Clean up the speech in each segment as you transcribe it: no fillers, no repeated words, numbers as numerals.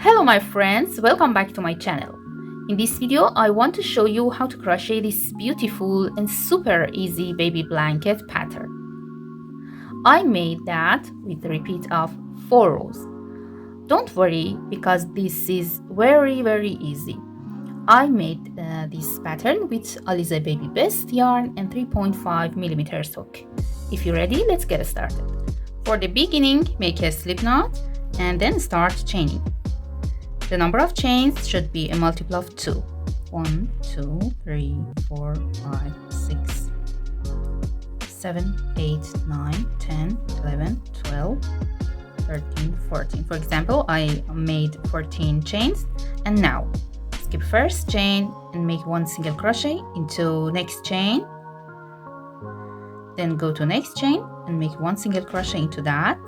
Hello my friends, welcome back to my channel. In this video I want to show you how to crochet this beautiful and super easy baby blanket pattern. I made that with the repeat of 4 rows. Don't worry because this is very easy. I made this pattern with Alize Baby Best yarn and 3.5mm hook. If you're ready, let's get started. For the beginning, make a slip knot and then start chaining. The number of chains should be a multiple of 2. 1, 2, 3, 4, 5, 6, 7, 8, 9, 10, 11, 12, 13, 14. For example, I made 14 chains, and now skip first chain and make 1 single crochet into next chain. Then go to next chain and make 1 single crochet into that.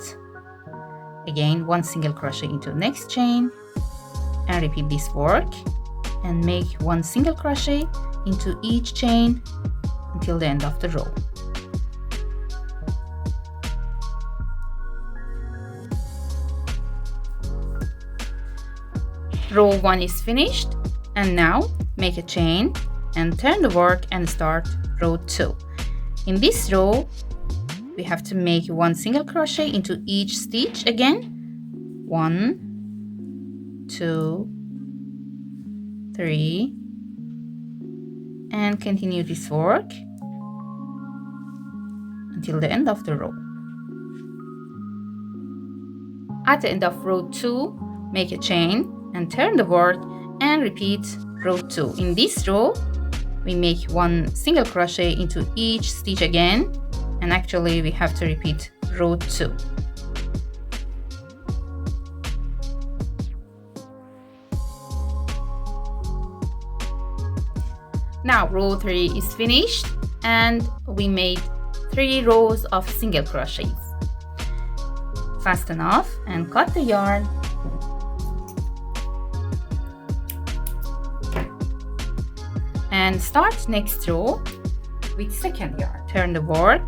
Again, 1 single crochet into next chain. And repeat this work and make 1 single crochet into each chain until the end of the row. Row 1 is finished, and now make a chain and turn the work and start row 2. In this row we have to make 1 single crochet into each stitch again. 1, 2, 3, and continue this work until the end of the row. At the end of row 2, make a chain and turn the work and repeat row 2. In this row, we make 1 single crochet into each stitch again, and actually we have to repeat row 2. Now row 3 is finished and we made 3 rows of single crochets. Fasten off and cut the yarn. And start next row with second yarn. Turn the work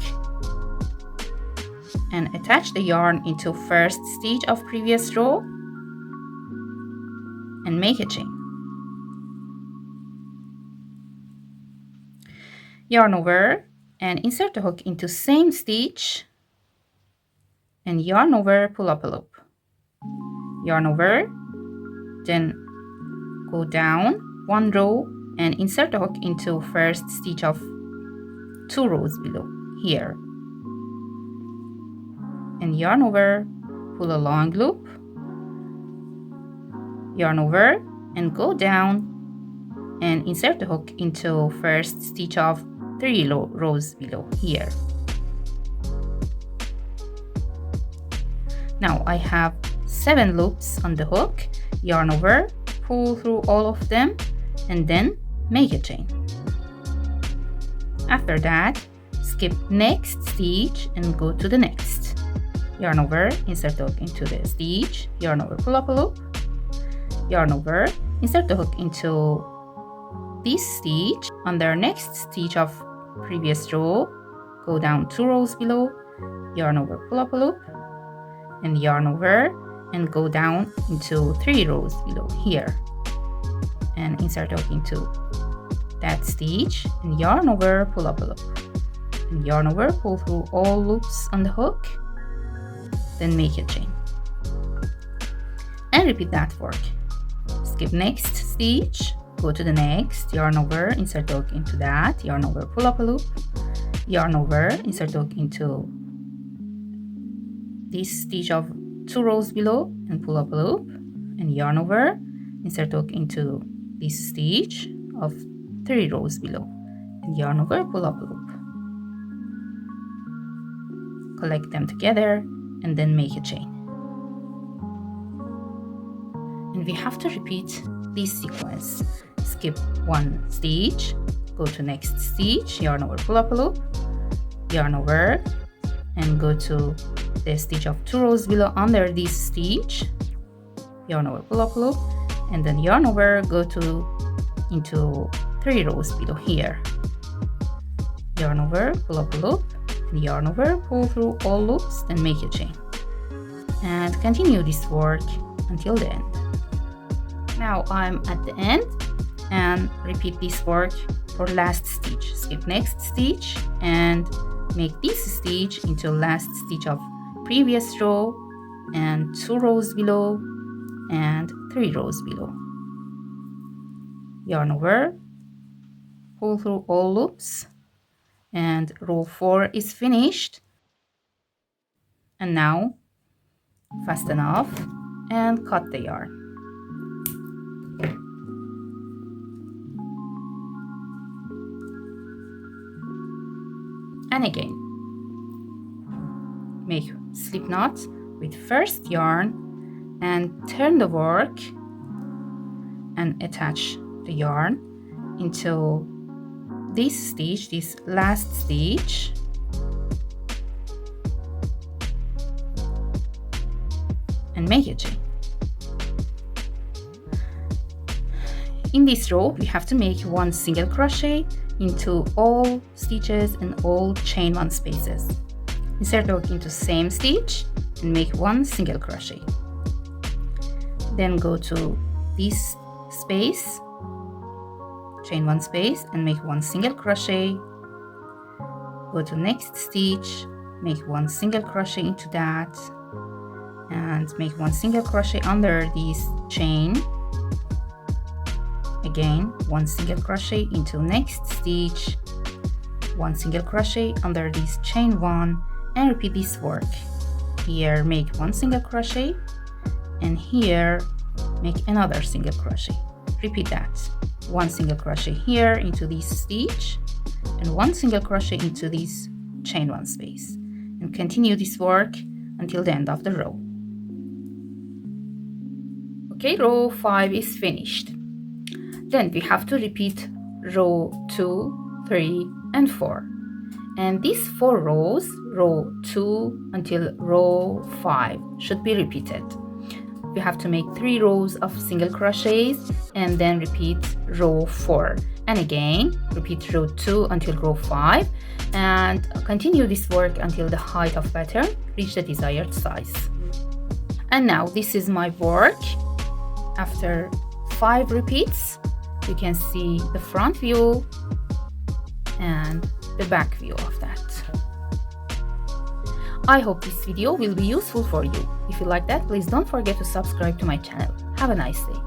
and attach the yarn into first stitch of previous row and make a chain. Yarn over and insert the hook into same stitch and yarn over, pull up a loop. Yarn over, then go down 1 row and insert the hook into first stitch of 2 rows below here. And yarn over, pull a long loop, yarn over and go down and insert the hook into first stitch of 3 rows below here. Now I have 7 loops on the hook. Yarn over, pull through all of them and then make a chain. After that, skip next stitch and go to the next. Yarn over, insert the hook into the stitch, yarn over, pull up a loop, yarn over, insert the hook into this stitch under next stitch of previous row, go down 2 rows below, yarn over, pull up a loop, and yarn over and go down into 3 rows below here, and insert the hook into that stitch and yarn over, pull up a loop, and yarn over, pull through all loops on the hook, then make a chain and repeat that work. Skip next stitch, go to the next, yarn over, insert the hook into that, yarn over, pull up a loop, yarn over, insert the hook into this stitch of 2 rows below and pull up a loop, and yarn over, insert the hook into this stitch of 3 rows below and yarn over, pull up a loop. Collect them together and then make a chain. And we have to repeat this sequence. Skip 1 stitch, go to next stitch, yarn over, pull up a loop, yarn over and go to the stitch of 2 rows below under this stitch, yarn over, pull up a loop, and then yarn over, go into 3 rows below here, yarn over, pull up a loop, yarn over, pull through all loops, then make a chain and continue this work until the end. Now I'm at the end and repeat this work for last stitch. Skip next stitch and make this stitch into last stitch of previous row and 2 rows below and 3 rows below. Yarn over, pull through all loops, and row 4 is finished. And now fasten off and cut the yarn. And again, make slip knot with first yarn and turn the work and attach the yarn into this stitch, this last stitch, and make a chain. In this row, we have to make 1 single crochet into all stitches and all chain 1 spaces. Insert the hook into same stitch and make 1 single crochet. Then go to this space, chain 1 space, and make 1 single crochet. Go to next stitch, make 1 single crochet into that, and make 1 single crochet under this chain. Again, 1 single crochet into next stitch, 1 single crochet under this chain 1, and repeat this work. Here make 1 single crochet, and here make another single crochet. Repeat that. 1 single crochet here into this stitch, and 1 single crochet into this chain 1 space, and continue this work until the end of the row. Okay, row 5 is finished. Then we have to repeat row 2, 3, and 4. And these 4 rows, row 2 until row 5, should be repeated. We have to make 3 rows of single crochets and then repeat row 4. And again, repeat row 2 until row 5 and continue this work until the height of pattern reach the desired size. And now this is my work. After 5 repeats, you can see the front view and the back view of that. I hope this video will be useful for you. If you like that, please don't forget to subscribe to my channel. Have a nice day.